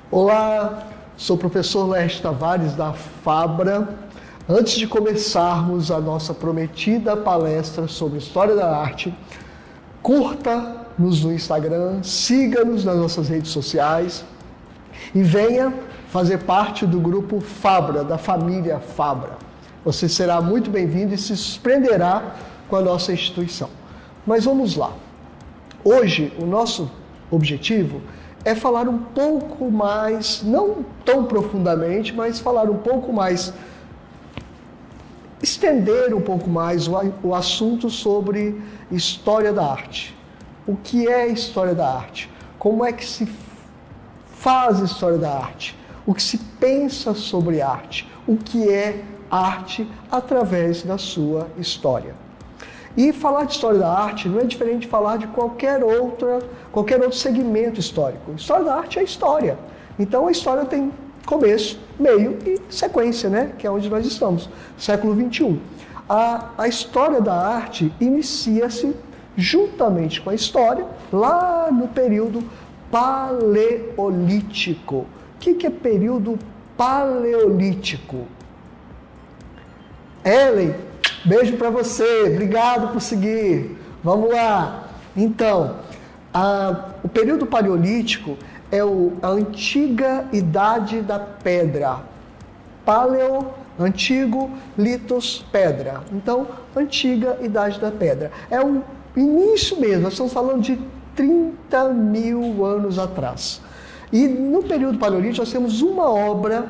Olá, sou o professor Laércio Tavares da Fabra. Antes de começarmos a nossa prometida palestra sobre História da Arte, curta-nos no Instagram, siga-nos nas nossas redes sociais e venha fazer parte do grupo Fabra, da família Fabra. Você será muito bem-vindo e se surpreenderá com a nossa instituição. Mas vamos lá. Hoje, o nosso objetivo é falar um pouco mais, não tão profundamente, mas falar um pouco mais, estender um pouco mais o assunto sobre história da arte. O que é história da arte? Como é que se faz história da arte? O que se pensa sobre arte? O que é arte através da sua história? E falar de história da arte não é diferente de falar de qualquer outro segmento histórico. História da arte é história. Então a história tem começo, meio e sequência, né? Que é onde nós estamos, século XXI. A história da arte inicia-se juntamente com a história lá no período paleolítico. O que é período paleolítico? Ellen, beijo para você, obrigado por seguir. Vamos lá. Então, o período paleolítico é a antiga idade da pedra. Paleo, antigo, litos, pedra. Então, antiga idade da pedra. É o início mesmo, nós estamos falando de 30 mil anos atrás. E no período paleolítico nós temos uma obra,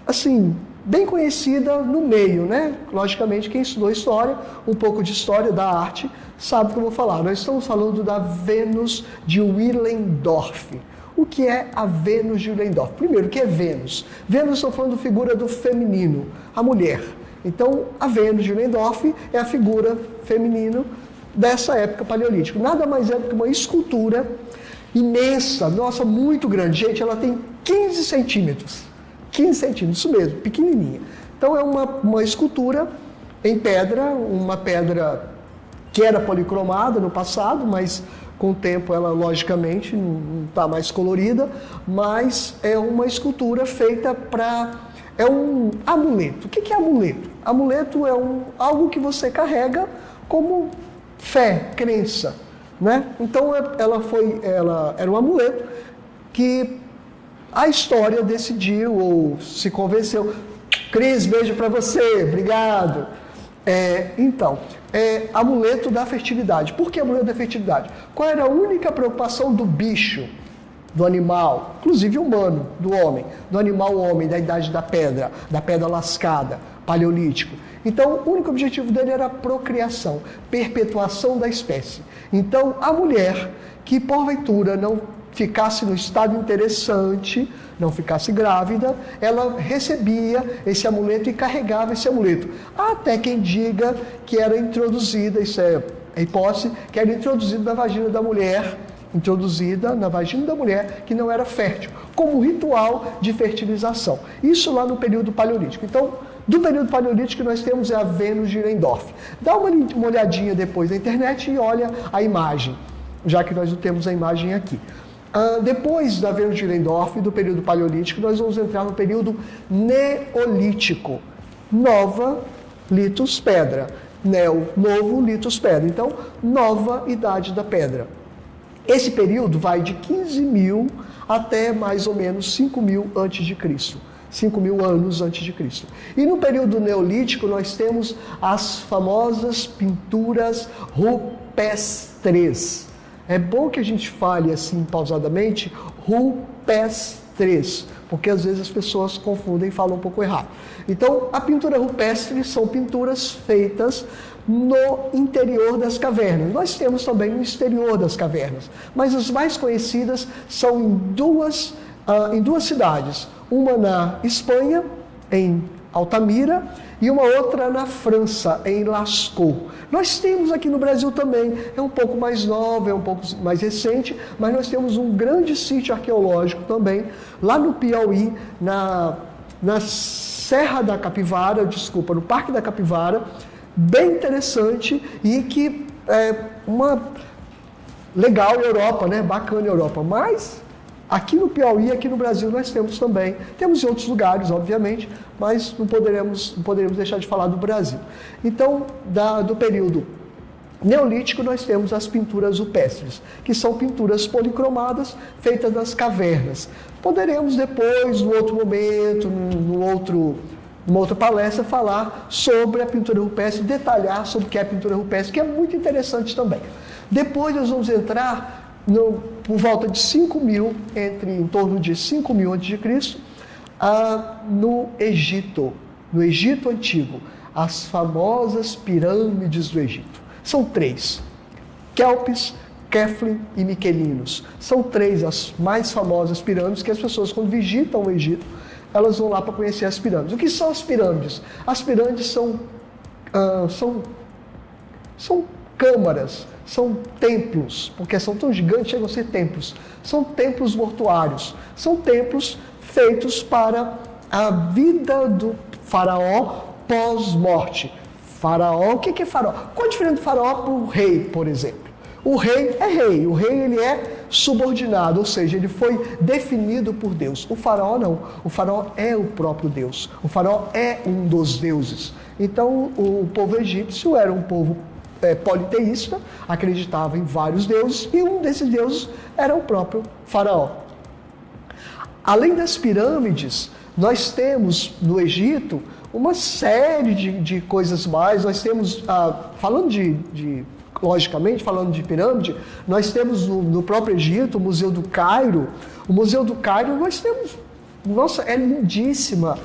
assim, bem conhecida no meio, né? Logicamente, quem estudou história, um pouco de história da arte, sabe o que eu vou falar. Nós estamos falando da Vênus de Willendorf. O que é a Vênus de Willendorf? Primeiro, o que é Vênus? Vênus, estamos falando da figura do feminino, a mulher. Então, a Vênus de Willendorf é a figura feminina dessa época paleolítica. Nada mais é do que uma escultura imensa, nossa, muito grande. Gente, ela tem 15 centímetros. 15 centímetros, isso mesmo, pequenininha. Então é uma escultura em pedra, uma pedra que era policromada no passado, mas com o tempo ela logicamente não está mais colorida, mas é uma escultura feita para... é um amuleto. O que é amuleto? Amuleto é algo que você carrega como fé, crença, né? Então ela era um amuleto que a história decidiu ou se convenceu. Cris, beijo para você, obrigado. Amuleto da fertilidade. Por que amuleto da fertilidade? Qual era a única preocupação do bicho, do animal, inclusive humano, do homem, do animal homem, da idade da pedra lascada, paleolítico? Então, o único objetivo dele era a procriação, perpetuação da espécie. Então, a mulher que porventura não ficasse no estado interessante, não ficasse grávida, ela recebia esse amuleto e carregava esse amuleto. Até quem diga que era introduzida, isso é a hipótese, que era introduzida na vagina da mulher, que não era fértil, como ritual de fertilização. Isso lá no período paleolítico. Então, do período paleolítico que nós temos é a Vênus de Willendorf. Dá uma olhadinha depois na internet e olha a imagem, já que nós não temos a imagem aqui. Depois da Vênus de Willendorf, do período paleolítico, nós vamos entrar no período neolítico. Nova, litos, pedra. Novo, litos, pedra. Então, nova idade da pedra. Esse período vai de 15 mil até mais ou menos 5 mil antes de Cristo. 5 mil anos antes de Cristo. E no período neolítico nós temos as famosas pinturas rupestres. É bom que a gente fale assim pausadamente, rupestres, porque às vezes as pessoas confundem e falam um pouco errado. Então, a pintura rupestre são pinturas feitas no interior das cavernas. Nós temos também no exterior das cavernas, mas as mais conhecidas são em duas cidades. Uma na Espanha, em Altamira, e uma outra na França, em Lascaux. Nós temos aqui no Brasil também, é um pouco mais nova, é um pouco mais recente, mas nós temos um grande sítio arqueológico também, lá no Piauí, na Serra da Capivara, no Parque da Capivara, bem interessante e que é uma legal Europa, né? Bacana Europa, mas Aqui no Piauí, aqui no Brasil, nós temos também. Temos em outros lugares, obviamente, mas não poderemos deixar de falar do Brasil. Então, do período neolítico, nós temos as pinturas rupestres, que são pinturas policromadas feitas nas cavernas. Poderemos depois, num outro momento, numa outra palestra, falar sobre a pintura rupestre, detalhar sobre o que é a pintura rupestre, que é muito interessante também. Depois nós vamos entrar por volta de 5.000, em torno de 5.000 a.C., no Egito Antigo, as famosas pirâmides do Egito. São 3, Quéopes, Kefren e Miquelinos. São 3 as mais famosas pirâmides que as pessoas, quando visitam o Egito, elas vão lá para conhecer as pirâmides. O que são as pirâmides? As pirâmides são câmaras, são templos, porque são tão gigantes, chegam a ser templos. São templos mortuários, são templos feitos para a vida do faraó pós-morte. Faraó, o que é faraó? Qual a diferença do faraó para o rei, por exemplo? O rei é rei, o rei ele é subordinado, ou seja, ele foi definido por Deus. O faraó não, o faraó é o próprio Deus, o faraó é um dos deuses. Então o povo egípcio era um povo politeísta, acreditava em vários deuses, e um desses deuses era o próprio faraó. Além das pirâmides, nós temos no Egito uma série de coisas mais. Nós temos, logicamente, falando de pirâmide, nós temos no próprio Egito o Museu do Cairo. O Museu do Cairo, nós temos... Nossa, é lindíssima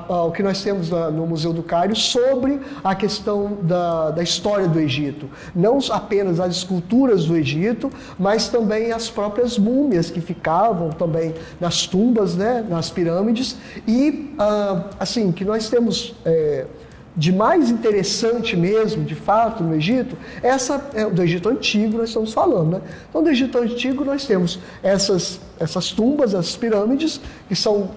o que nós temos no Museu do Cairo sobre a questão da história do Egito. Não apenas as esculturas do Egito, mas também as próprias múmias que ficavam também nas tumbas, né, nas pirâmides. E, assim, que nós temos... de mais interessante mesmo, de fato, no Egito, do Egito Antigo nós estamos falando, né? Então, do Egito Antigo nós temos essas tumbas, as pirâmides, que são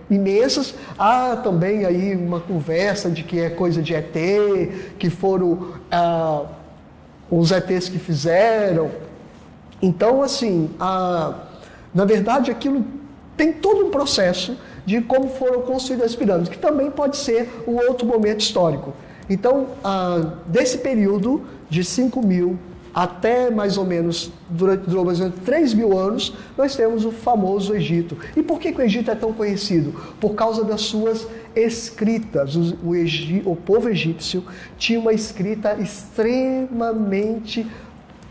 imensas. Há também aí uma conversa de que é coisa de ET, que foram os ETs que fizeram. Então, assim, na verdade, aquilo tem todo um processo de como foram construídas as pirâmides, que também pode ser um outro momento histórico. Então, desse período de 5.000 até mais ou menos, durou mais ou menos 3.000 anos, nós temos o famoso Egito. E por que o Egito é tão conhecido? Por causa das suas escritas. O povo egípcio tinha uma escrita extremamente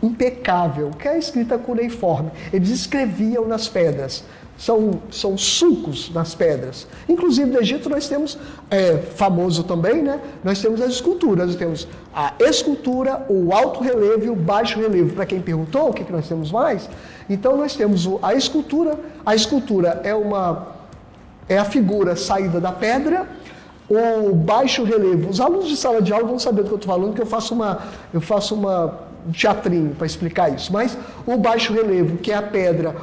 impecável, que é a escrita cuneiforme. Eles escreviam nas pedras. São sulcos nas pedras. Inclusive no Egito nós temos, famoso também, né? Nós temos as esculturas. Nós temos a escultura, o alto relevo e o baixo relevo. Para quem perguntou o que nós temos mais, então nós temos a escultura. A escultura é a figura saída da pedra. O baixo relevo, os alunos de sala de aula vão saber do que eu estou falando, que eu faço um teatrinho para explicar isso. Mas o baixo relevo, que é a pedra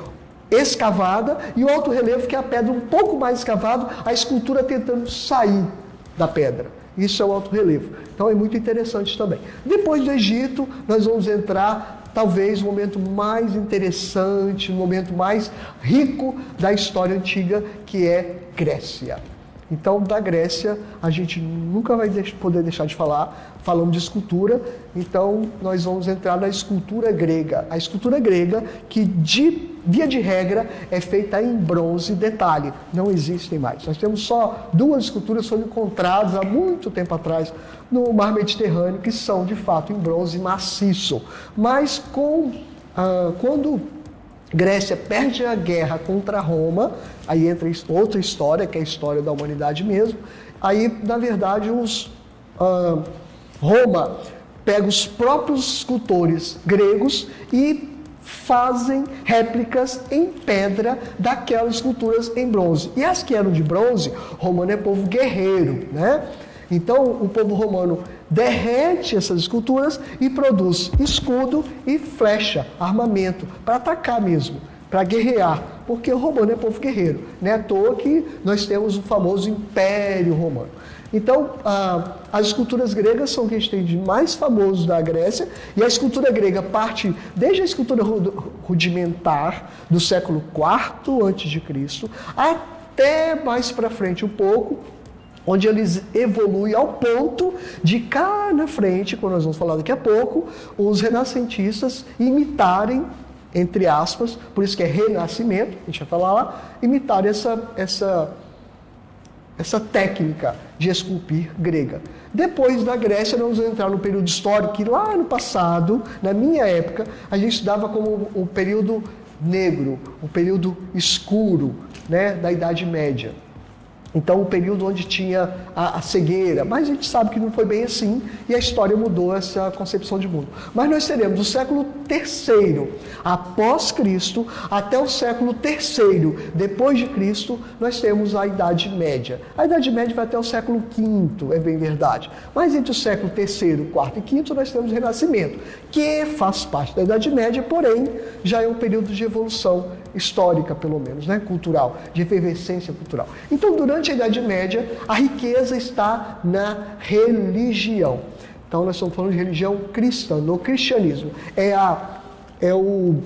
escavada, e o alto relevo, que é a pedra um pouco mais escavada, a escultura tentando sair da pedra. Isso é o alto relevo. Então é muito interessante também. Depois do Egito, nós vamos entrar, talvez, no momento mais interessante, no momento mais rico da história antiga, que é Grécia. Então, da Grécia, a gente nunca vai poder deixar de falar, falando de escultura. Então, nós vamos entrar na escultura grega. A escultura grega, que via de regra é feita em bronze. Detalhe, não existem mais. Nós temos só 2 esculturas que foram encontradas há muito tempo atrás no Mar Mediterrâneo, que são de fato em bronze maciço. Mas quando Grécia perde a guerra contra Roma, aí entra outra história, que é a história da humanidade mesmo. Aí, na verdade, Roma pega os próprios escultores gregos e fazem réplicas em pedra daquelas esculturas em bronze. E as que eram de bronze, romano é povo guerreiro, né? Então, o povo romano derrete essas esculturas e produz escudo e flecha, armamento, para atacar mesmo, para guerrear, porque o romano é povo guerreiro. Não é à toa que nós temos o famoso Império Romano. Então, as esculturas gregas são o que a gente tem de mais famoso da Grécia, e a escultura grega parte desde a escultura rudimentar do século IV a.C. até mais para frente um pouco, onde eles evoluem ao ponto de cá na frente, quando nós vamos falar daqui a pouco, os renascentistas imitarem, entre aspas, por isso que é renascimento, a gente vai falar lá, imitar essa técnica de esculpir grega. Depois da Grécia, nós vamos entrar no período histórico que lá no passado, na minha época, a gente estudava como o período negro, o período escuro, né, da Idade Média. Então, o período onde tinha a cegueira, mas a gente sabe que não foi bem assim e a história mudou essa concepção de mundo. Mas nós teremos do século III após Cristo até o século III depois de Cristo, nós temos a Idade Média. A Idade Média vai até o século V, é bem verdade. Mas entre o século III, IV e V nós temos o Renascimento, que faz parte da Idade Média, porém já é um período de evolução histórica, pelo menos, né? Cultural, de efervescência cultural. Então, durante a Idade Média, a riqueza está na religião. Então, nós estamos falando de religião cristã, no cristianismo. É o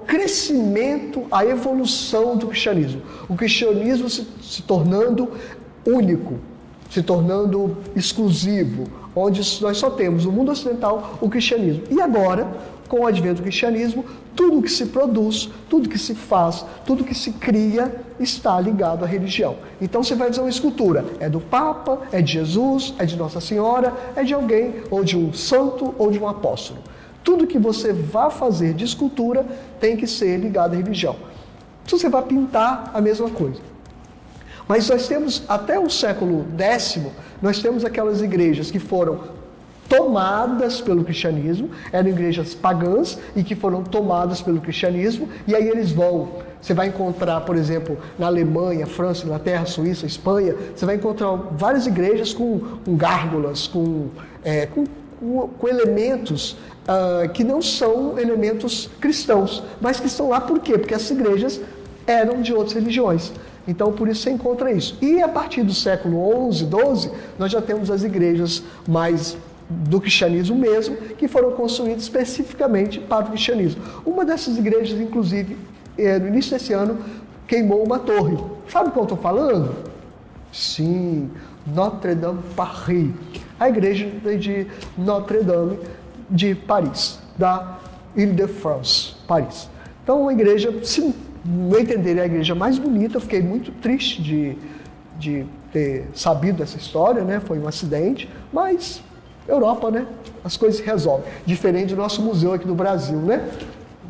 crescimento, a evolução do cristianismo. O cristianismo se tornando único, se tornando exclusivo, onde nós só temos no mundo ocidental o cristianismo. E agora, com o advento do cristianismo, tudo que se produz, tudo que se faz, tudo que se cria está ligado à religião. Então você vai fazer uma escultura, é do Papa, é de Jesus, é de Nossa Senhora, é de alguém, ou de um santo, ou de um apóstolo. Tudo que você vai fazer de escultura tem que ser ligado à religião. Se você vai pintar, a mesma coisa. Mas nós temos, até o século X, nós temos aquelas igrejas que foram tomadas pelo cristianismo, eram igrejas pagãs e que foram tomadas pelo cristianismo, e aí você vai encontrar, por exemplo, na Alemanha, França, Inglaterra, Suíça, Espanha, você vai encontrar várias igrejas com gárgulas, com elementos que não são elementos cristãos, mas que estão lá por quê? Porque essas igrejas eram de outras religiões. Então, por isso você encontra isso. E a partir do século XI, XII, nós já temos as igrejas mais do cristianismo mesmo, que foram construídas especificamente para o cristianismo. Uma dessas igrejas, inclusive, no início desse ano, queimou uma torre. Sabe o que eu estou falando? Sim, Notre-Dame Paris. A igreja de Notre-Dame de Paris, da Île-de-France, Paris. Então, uma igreja, se no meu entender, é a igreja mais bonita. Eu fiquei muito triste de ter sabido dessa história, né? Foi um acidente, mas Europa, né? As coisas se resolvem. Diferente do nosso museu aqui do Brasil, né?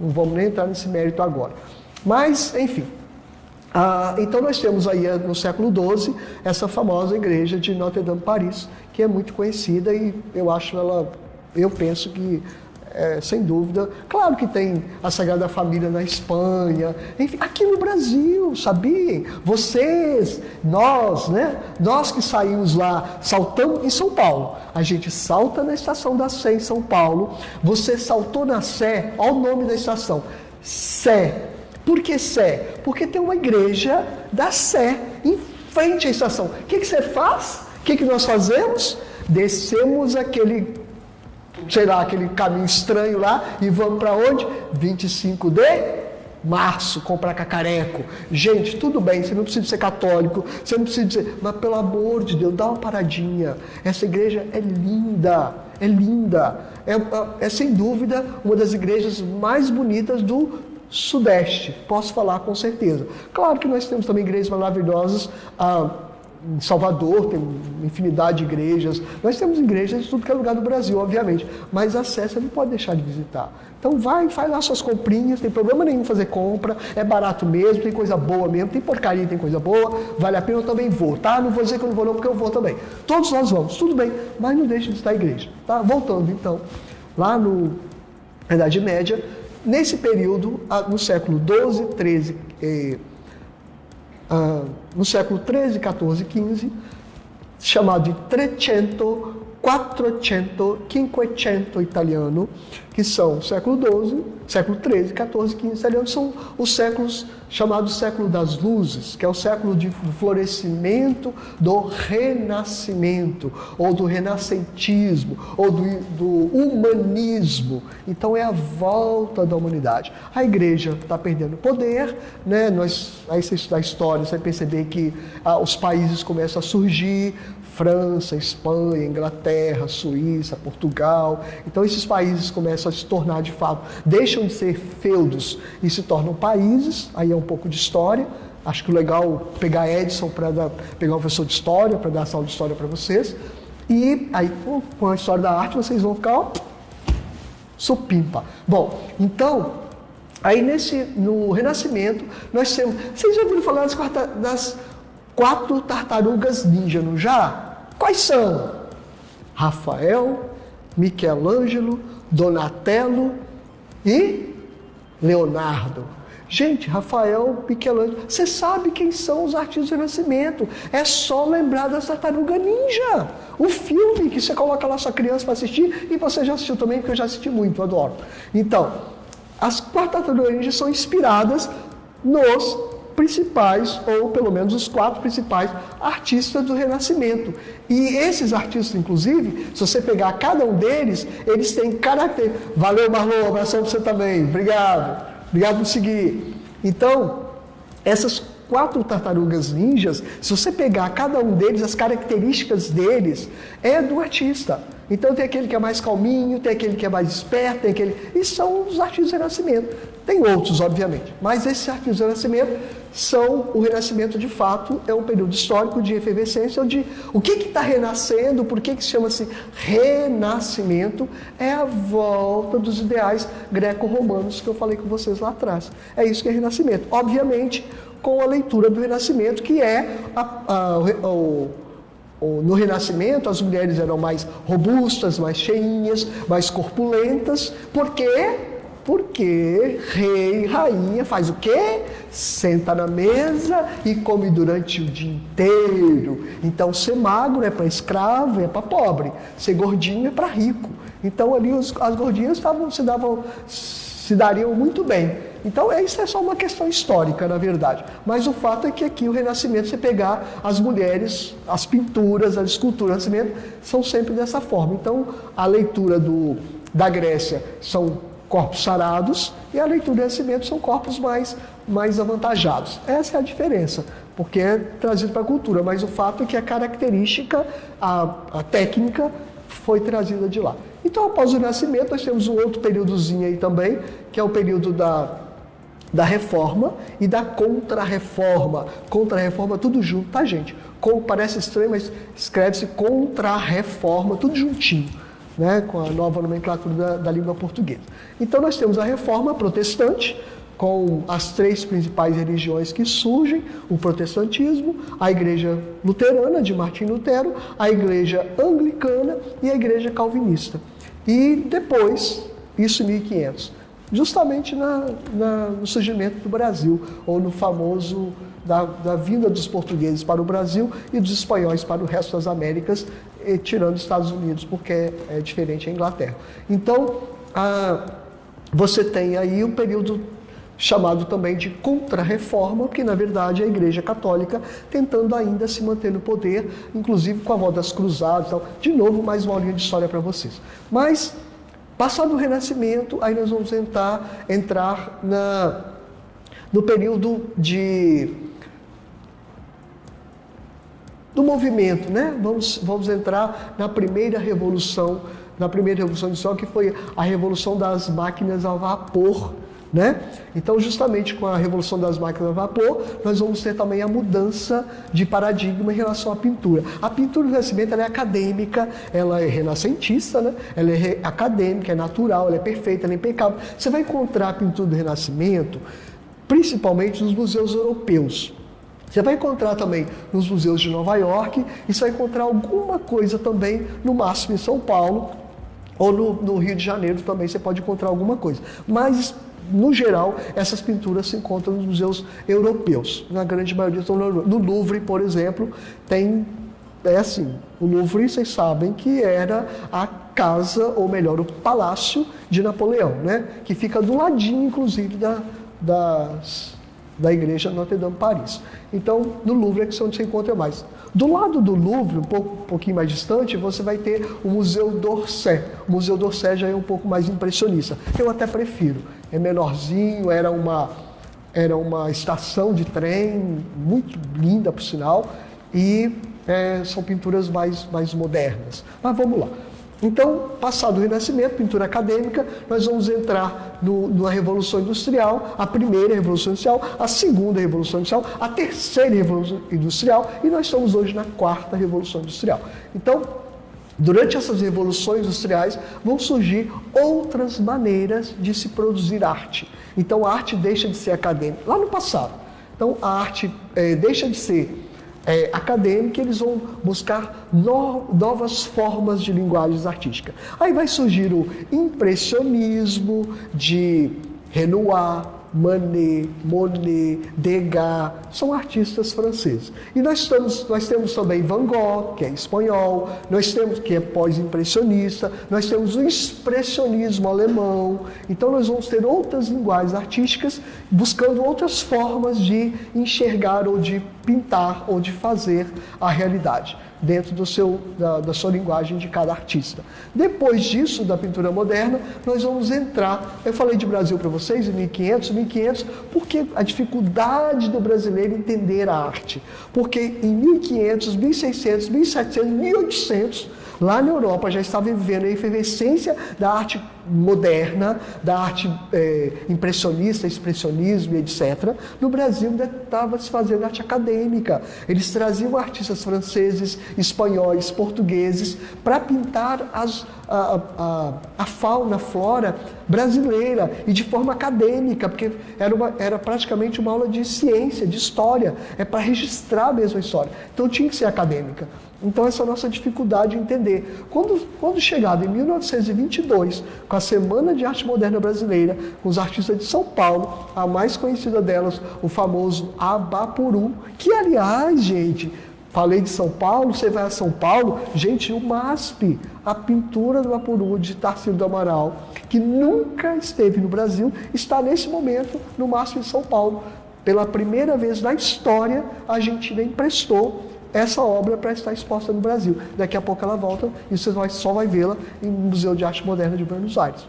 Não vamos nem entrar nesse mérito agora. Mas, enfim. Então nós temos aí no século XII essa famosa igreja de Notre-Dame Paris, que é muito conhecida e eu penso que sem dúvida, claro que tem a Sagrada Família na Espanha, enfim, aqui no Brasil, sabem? Vocês, nós, né? Nós que saímos lá, saltamos em São Paulo, a gente salta na Estação da Sé em São Paulo, você saltou na Sé, olha o nome da estação, Sé. Por que Sé? Porque tem uma igreja da Sé em frente à estação. O que você faz? O que nós fazemos? Descemos aquele caminho estranho lá e vamos para onde? 25 de março, comprar cacareco. Gente, tudo bem, você não precisa ser católico, você não precisa dizer, mas pelo amor de Deus, dá uma paradinha. Essa igreja é linda, é linda. É sem dúvida uma das igrejas mais bonitas do Sudeste, posso falar com certeza. Claro que nós temos também igrejas maravilhosas, em Salvador tem uma infinidade de igrejas, nós temos igrejas de tudo que é lugar do Brasil, obviamente, mas a Sé você não pode deixar de visitar. Então faz lá suas comprinhas, não tem problema nenhum fazer compra, é barato mesmo, tem coisa boa mesmo, tem porcaria, tem coisa boa, vale a pena, eu também vou, tá? Não vou dizer que eu não vou não, porque eu vou também. Todos nós vamos, tudo bem, mas não deixe de visitar a igreja, tá? Voltando então, lá na Idade Média, nesse período, no século XII, XIII, no século XIII, XIV, XV, chamado de Trecento Quattrocento, Cinquecento italiano, que são século XII, século XIII, XIV, XV italianos, são os séculos chamados século das luzes, que é o século do florescimento do renascimento, ou do renascentismo, ou do humanismo. Então é a volta da humanidade. A igreja está perdendo poder, né? Aí você estudar a história, você vai perceber que os países começam a surgir, França, Espanha, Inglaterra, Suíça, Portugal. Então esses países começam a se tornar de fato, deixam de ser feudos e se tornam países. Aí é um pouco de história. Acho que o legal é pegar Edson para pegar um professor de história, para dar aula de história para vocês. E aí com a história da arte vocês vão ficar supimpa. Bom, então, aí no Renascimento nós temos... Vocês já ouviram falar das 4 tartarugas ninja, não já? Quais são? Rafael, Michelangelo, Donatello e Leonardo. Gente, Rafael, Michelangelo, você sabe quem são os artistas do Renascimento. É só lembrar das tartarugas ninja. O filme que você coloca lá sua criança para assistir, e você já assistiu também, porque eu já assisti muito, eu adoro. Então, as 4 tartarugas ninja são inspiradas nos principais, ou pelo menos os 4 principais artistas do Renascimento. E esses artistas, inclusive, se você pegar cada um deles, eles têm características. Valeu, Marlon, abração para você também. Obrigado por seguir. Então, essas 4 tartarugas ninjas, se você pegar cada um deles, as características deles, é do artista. Então tem aquele que é mais calminho, tem aquele que é mais esperto, tem aquele... E são os artistas do Renascimento. Tem outros, obviamente, mas esses artistas do Renascimento são o Renascimento de fato, é um período histórico de efervescência, onde o que está renascendo, por que se chama-se Renascimento, é a volta dos ideais greco-romanos que eu falei com vocês lá atrás. É isso que é Renascimento. Obviamente, com a leitura do Renascimento, que é no Renascimento, as mulheres eram mais robustas, mais cheinhas, mais corpulentas. Por quê? Porque rei e rainha faz o quê? Senta na mesa e come durante o dia inteiro. Então, ser magro é para escravo, é para pobre. Ser gordinho é para rico. Então, ali as gordinhas se dariam muito bem. Então, isso é só uma questão histórica, na verdade. Mas o fato é que aqui o Renascimento, você pegar as mulheres, as pinturas, as esculturas do Renascimento, são sempre dessa forma. Então, a leitura da Grécia são corpos sarados, e a leitura do Renascimento são corpos mais avantajados. Essa é a diferença, porque é trazido para a cultura, mas o fato é que a característica, a técnica, foi trazida de lá. Então, após o Renascimento, nós temos um outro períodozinho aí também, que é o período da Reforma e da Contra-Reforma. Contra-Reforma, tudo junto, tá, gente? Parece estranho, mas escreve-se Contra-Reforma, tudo juntinho, né, com a nova nomenclatura da língua portuguesa. Então nós temos a Reforma Protestante, com as 3 principais religiões que surgem, o protestantismo, a Igreja Luterana, de Martim Lutero, a Igreja Anglicana e a Igreja Calvinista. E depois, isso em 1500, justamente no surgimento do Brasil, ou no famoso da vinda dos portugueses para o Brasil e dos espanhóis para o resto das Américas, tirando os Estados Unidos, porque é diferente a Inglaterra. Então, você tem aí um período chamado também de Contra-Reforma, que na verdade é a Igreja Católica tentando ainda se manter no poder, inclusive com a volta das Cruzadas e tal. De novo, mais uma aulinha de história para vocês. Mas, passado o Renascimento, aí nós vamos entrar no período do movimento, né? Vamos entrar na primeira revolução industrial, que foi a revolução das máquinas a vapor, né? Então, justamente com a revolução das máquinas a vapor, nós vamos ter também a mudança de paradigma em relação à pintura. A pintura do Renascimento, ela é acadêmica, ela é renascentista, né? Ela é acadêmica, é natural, ela é perfeita, ela é impecável. Você vai encontrar a pintura do Renascimento, principalmente nos museus europeus. Você vai encontrar também nos museus de Nova York, e você vai encontrar alguma coisa também, no máximo em São Paulo, ou no Rio de Janeiro também você pode encontrar alguma coisa. Mas, no geral, essas pinturas se encontram nos museus europeus. Na grande maioria estão no Louvre, por exemplo, tem é assim, o Louvre, vocês sabem que era a casa, ou melhor, o palácio de Napoleão, né? Que fica do ladinho, inclusive, da igreja Notre-Dame Paris. Então, no Louvre é que onde você encontra mais. Do lado do Louvre, um pouquinho mais distante, você vai ter o Museu d'Orsay. O Museu d'Orsay já é um pouco mais impressionista. Eu até prefiro. É menorzinho, era uma estação de trem, muito linda, por sinal, e são pinturas mais modernas. Mas vamos lá. Então, passado o Renascimento, pintura acadêmica, nós vamos entrar na Revolução Industrial, a primeira Revolução Industrial, a segunda Revolução Industrial, a terceira Revolução Industrial, e nós estamos hoje na quarta Revolução Industrial. Então, durante essas revoluções industriais, vão surgir outras maneiras de se produzir arte. Então, a arte deixa de ser acadêmica, lá no passado. Então, a arte deixa de ser acadêmica, eles vão buscar novas formas de linguagens artísticas. Aí vai surgir o impressionismo de Renoir, Manet, Monet, Degas, são artistas franceses. E nós temos também Van Gogh, que é espanhol, nós temos que é pós-impressionista, nós temos o expressionismo alemão. Então nós vamos ter outras linguagens artísticas buscando outras formas de enxergar ou de pintar ou de fazer a realidade dentro da sua linguagem de cada artista. Depois disso, da pintura moderna, nós vamos entrar, eu falei de Brasil para vocês, em 1500, porque a dificuldade do brasileiro entender a arte. Porque em 1500, 1600, 1700, 1800, lá na Europa já estava vivendo a efervescência da arte moderna, da arte impressionista, expressionismo, etc. No Brasil ainda estava se fazendo arte acadêmica. Eles traziam artistas franceses, espanhóis, portugueses para pintar a fauna, a flora brasileira e de forma acadêmica, porque era praticamente uma aula de ciência, de história, para registrar mesmo a história. Então tinha que ser acadêmica. Então essa é a nossa dificuldade de entender. Quando chegado em 1922, com a Semana de Arte Moderna Brasileira, com os artistas de São Paulo, a mais conhecida delas, o famoso Abapuru, que aliás, gente, falei de São Paulo, você vai a São Paulo, gente, o MASP, a pintura do Abapuru de Tarsila do Amaral, que nunca esteve no Brasil, está nesse momento no MASP de São Paulo. Pela primeira vez na história, a Argentina emprestou essa obra para estar exposta no Brasil. Daqui a pouco ela volta e você só vai vê-la no Museu de Arte Moderna de Buenos Aires.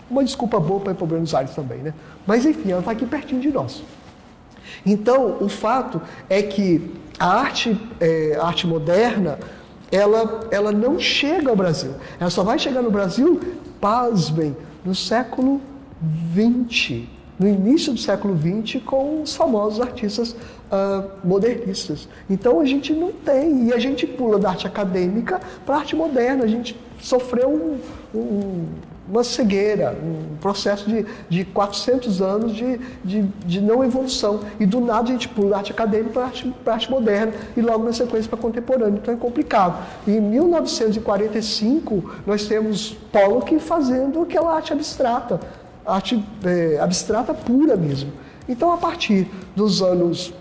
Uma desculpa boa para ir para Buenos Aires também, né? Mas enfim, ela está aqui pertinho de nós. Então, o fato é que a arte moderna, ela não chega ao Brasil. Ela só vai chegar no Brasil, pasmem, no século XX. No início do século XX, com os famosos artistas modernistas. Então a gente não tem, e a gente pula da arte acadêmica para a arte moderna. A gente sofreu uma cegueira, um processo de 400 anos de não evolução. E do nada a gente pula da arte acadêmica para a arte moderna e logo na sequência para a contemporânea. Então é complicado. E em 1945, nós temos Pollock fazendo aquela arte abstrata. Arte abstrata pura mesmo. Então, a partir dos anos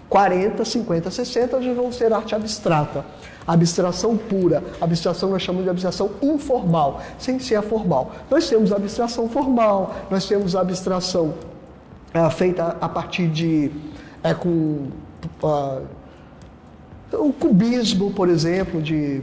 40, 50, 60, já vão ser arte abstrata. Abstração pura. Abstração nós chamamos de abstração informal, sem ser a formal. Nós temos a abstração formal, nós temos a abstração feita a partir de... o cubismo, por exemplo, de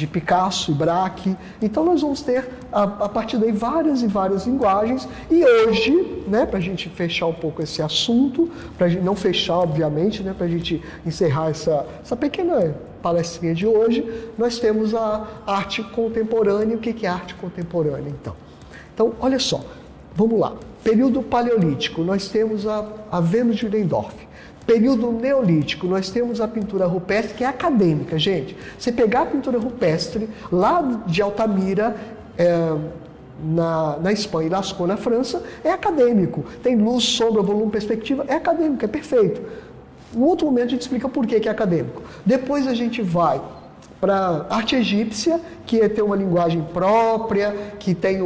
Picasso e Braque. Então nós vamos ter a partir daí várias e várias linguagens. E hoje, né, para a gente fechar um pouco esse assunto, para a gente não fechar obviamente, né, para a gente encerrar essa pequena palestrinha de hoje, nós temos a arte contemporânea. O que é arte contemporânea então olha só, vamos lá. Período paleolítico, nós temos a Vênus de Willendorf. Período neolítico, nós temos a pintura rupestre, que é acadêmica, gente. Você pegar a pintura rupestre lá de Altamira, na Espanha e Lascaux na França, é acadêmico. Tem luz, sombra, volume, perspectiva, é acadêmico, é perfeito. Em outro momento a gente explica por que é acadêmico. Depois a gente vai para a arte egípcia, que tem uma linguagem própria, que tem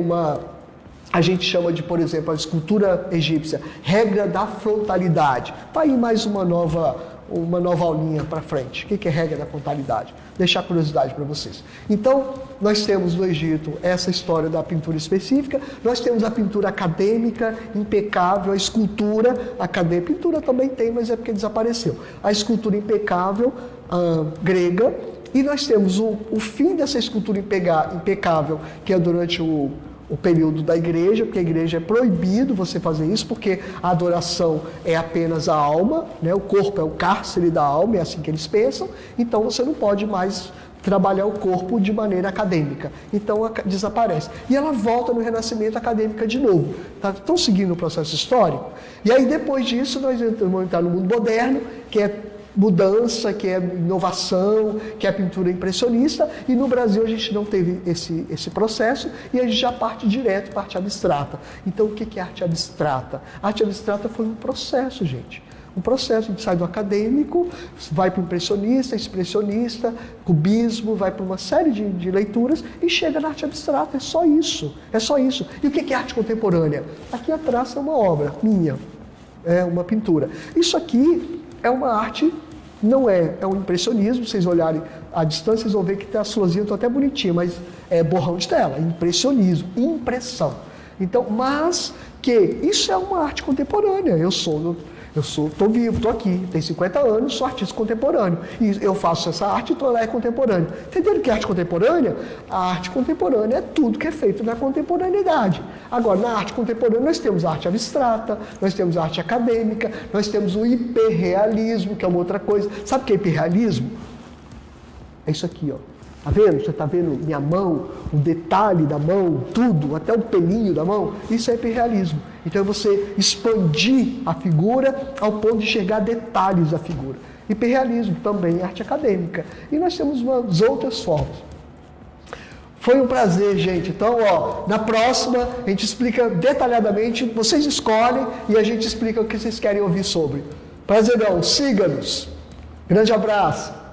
a gente chama de, por exemplo, a escultura egípcia, regra da frontalidade. Está aí mais uma nova uma nova aulinha para frente. O que é regra da contabilidade? Deixar curiosidade para vocês. Então, nós temos no Egito essa história da pintura específica, nós temos a pintura acadêmica, impecável, a escultura acadêmica, pintura também tem, mas é porque desapareceu. A escultura impecável, grega, e nós temos o fim dessa escultura impecável, que é durante o período da igreja, porque a igreja é proibido você fazer isso, porque a adoração é apenas a alma, né? O corpo é o cárcere da alma, é assim que eles pensam, então você não pode mais trabalhar o corpo de maneira acadêmica. Então desaparece. E ela volta no Renascimento acadêmica de novo. Estão seguindo o processo histórico? E aí depois disso nós vamos entrar no mundo moderno, que é mudança, que é inovação, que é a pintura impressionista, e no Brasil a gente não teve esse processo e a gente já parte direto para a arte abstrata. Então o que é arte abstrata? A arte abstrata foi um processo, gente. Um processo, a gente sai do acadêmico, vai para o impressionista, expressionista, cubismo, vai para uma série de leituras e chega na arte abstrata. É só isso, é só isso. E o que é arte contemporânea? Aqui atrás é uma obra minha, é uma pintura. Isso aqui é uma arte, não é um impressionismo. Vocês olharem à distância, vocês vão ver que as florzinhas estão até bonitinhas, mas é borrão de tela, impressionismo, impressão. Então, mas que isso é uma arte contemporânea. Eu estou vivo, estou aqui, tenho 50 anos, sou artista contemporâneo. E eu faço essa arte, então ela é contemporânea. Entenderam o que é arte contemporânea? A arte contemporânea é tudo que é feito na contemporaneidade. Agora, na arte contemporânea, nós temos a arte abstrata, nós temos a arte acadêmica, nós temos o hiperrealismo, que é uma outra coisa. Sabe o que é hiperrealismo? É isso aqui, ó. Tá vendo? Você está vendo minha mão, o detalhe da mão, tudo, até o pelinho da mão? Isso é hiperrealismo. Então é você expandir a figura ao ponto de enxergar detalhes da figura. Hiperrealismo também é arte acadêmica. E nós temos umas outras formas. Foi um prazer, gente. Então, na próxima a gente explica detalhadamente, vocês escolhem e a gente explica o que vocês querem ouvir sobre. Prazerão, siga-nos. Grande abraço.